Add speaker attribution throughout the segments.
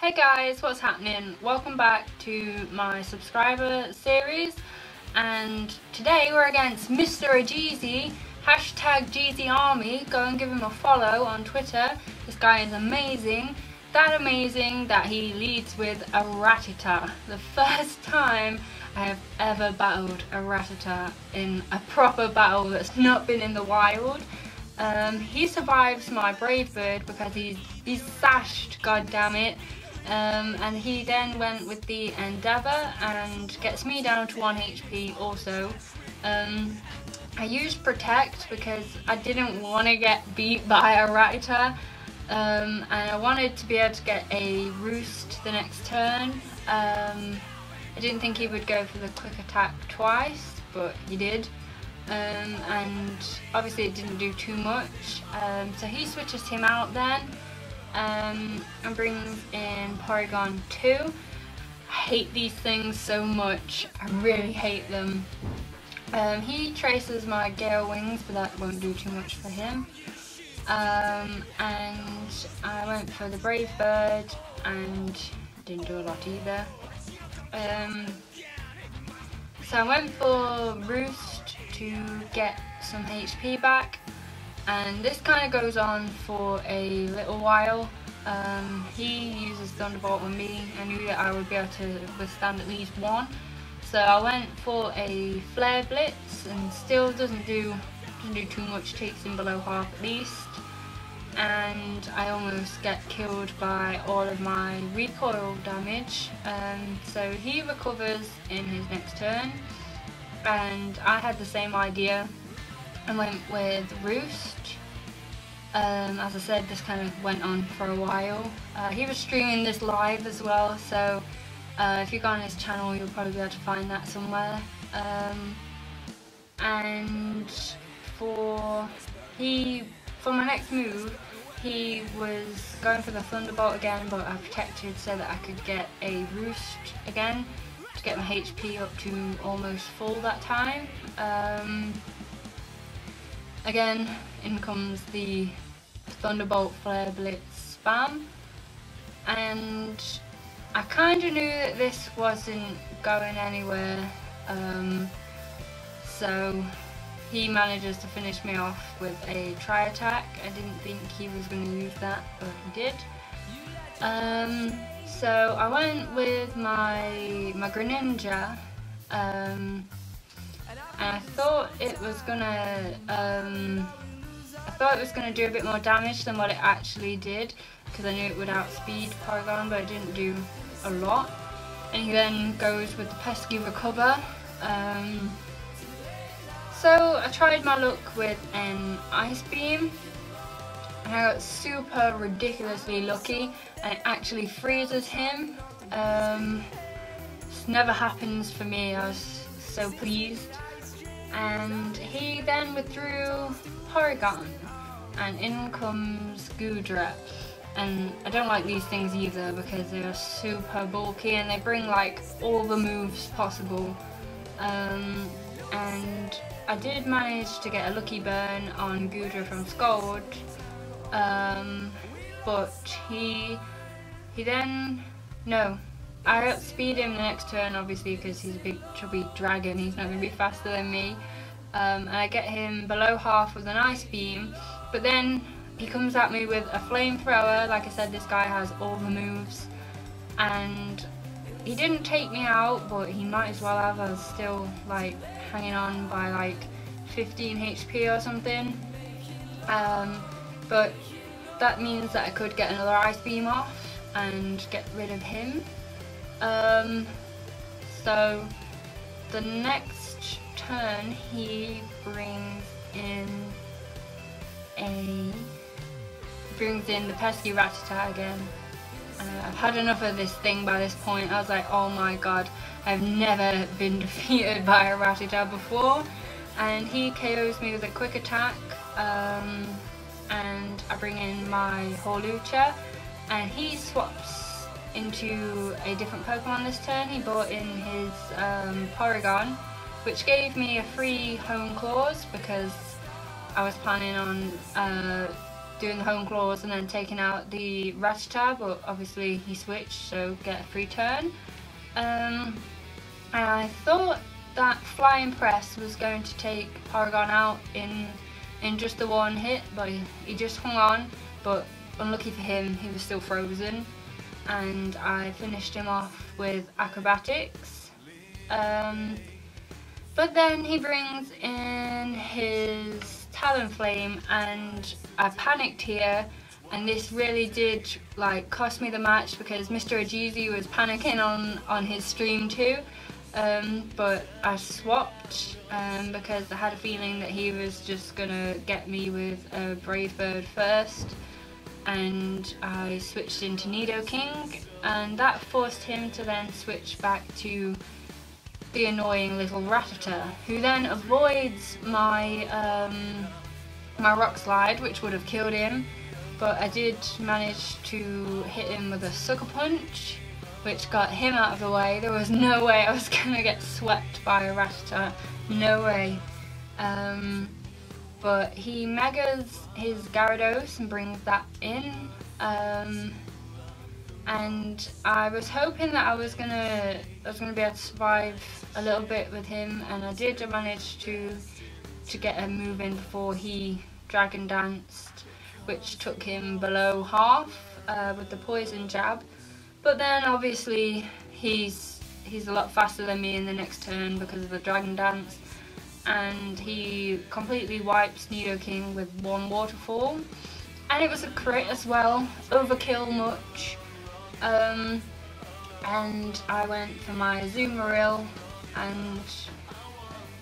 Speaker 1: Hey guys, what's happening? Welcome back to my subscriber series, and today we're against MrAGeezie, #GeezieArmy. Go and give him a follow on Twitter. This guy is amazing. That amazing that he leads with a Rattata. The first time I have ever battled a Rattata in a proper battle that's not been in the wild. He survives my Brave Bird because he's sashed, god damn it. And he then went with the Endeavour and gets me down to 1 HP also. I used Protect because I didn't want to get beat by a Rattata, and I wanted to be able to get a Roost the next turn. I didn't think he would go for the quick attack twice, but he did. And obviously it didn't do too much, so he switches him out then. And brings in Porygon 2. I hate these things so much, I really hate them. He traces my Gale Wings, but that won't do too much for him. And I went for the Brave Bird and didn't do a lot either. So I went for Roost to get some HP back. And this kind of goes on for a little while. He uses Thunderbolt on me. I knew that I would be able to withstand at least one. So I went for a Flare Blitz and still doesn't do too much, takes him below half at least. And I almost get killed by all of my recoil damage. So he recovers in his next turn. And I had the same idea. I went with Roost. As I said, this kind of went on for a while. He was streaming this live as well, so if you go on his channel you'll probably be able to find that somewhere. And for my next move, he was going for the Thunderbolt again, but I protected so that I could get a Roost again to get my HP up to almost full that time. Again, in comes the Thunderbolt Flare Blitz spam, and I kind of knew that this wasn't going anywhere, so he manages to finish me off with a Tri-Attack. I didn't think he was going to use that, but he did. So I went with my Greninja, and I thought it was gonna do a bit more damage than what it actually did, because I knew it would outspeed Porygon, but it didn't do a lot. And he then goes with the pesky Recover. So I tried my luck with an Ice Beam, and I got super ridiculously lucky, and it actually freezes him. This never happens for me. I was so pleased. And he then withdrew Porygon, and in comes Goodra. And I don't like these things either because they're super bulky and they bring like all the moves possible. And I did manage to get a lucky burn on Goodra from Scald, but he then, no, I outspeed him the next turn obviously because he's a big chubby dragon, he's not going to be faster than me. And I get him below half with an Ice Beam, but then he comes at me with a Flamethrower. Like I said, this guy has all the moves, and he didn't take me out, but he might as well have. I was still like hanging on by like 15 HP or something, but that means that I could get another Ice Beam off and get rid of him. So the next turn he brings in the pesky Rattata again. I've had enough of this thing by this point. I was like, oh my god, I've never been defeated by a Rattata before. And he KOs me with a quick attack, and I bring in my Hawlucha, and he swaps into a different Pokemon this turn. He brought in his Porygon, which gave me a free Hone Claws because I was planning on doing the home claws and then taking out the Rattata, but obviously he switched, so get a free turn. And I thought that Flying Press was going to take Paragon out in just the one hit, but he just hung on, but unlucky for him, he was still frozen, and I finished him off with Acrobatics. But then he brings in his Talonflame, and I panicked here, and this really did like cost me the match because MrAGeezie was panicking on his stream too. But I swapped because I had a feeling that he was just gonna get me with a Brave Bird first, and I switched into Nidoking, and that forced him to then switch back to the annoying little Rattata, who then avoids my my Rock Slide, which would have killed him, but I did manage to hit him with a Sucker Punch, which got him out of the way. There was no way I was gonna get swept by a Rattata, no way. But he megas his Gyarados and brings that in, and I was hoping that I was gonna be able to survive a little bit with him, and I did manage to get a move in before he Dragon Danced, which took him below half with the Poison Jab. But then obviously he's a lot faster than me in the next turn because of the Dragon Dance, and he completely wipes Nidoking with one Waterfall, and it was a crit as well, overkill much. And I went for my Azumarill, and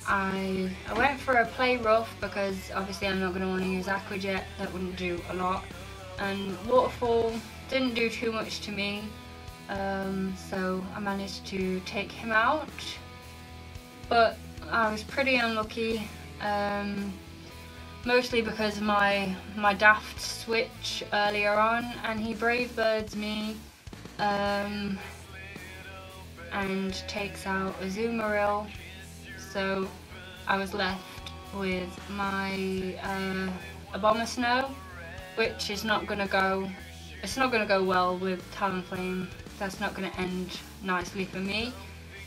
Speaker 1: I went for a Play Rough because obviously I'm not going to want to use Aqua Jet, that wouldn't do a lot, and Waterfall didn't do too much to me, so I managed to take him out, but I was pretty unlucky, mostly because of my daft switch earlier on, and he Brave Birds me, and takes out Azumarill, so I was left with my Abomasnow, which is not gonna go. It's not gonna go well with Talonflame. That's not gonna end nicely for me.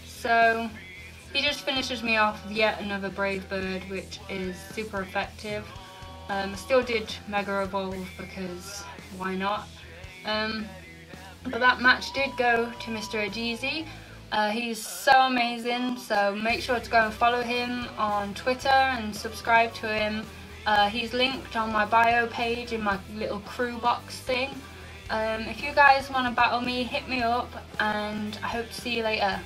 Speaker 1: So he just finishes me off with yet another Brave Bird, which is super effective. I still did Mega Evolve because why not? But that match did go to MrAGeezie. He's so amazing, so make sure to go and follow him on Twitter and subscribe to him. He's linked on my bio page in my little crew box thing. If you guys want to battle me, hit me up, and I hope to see you later.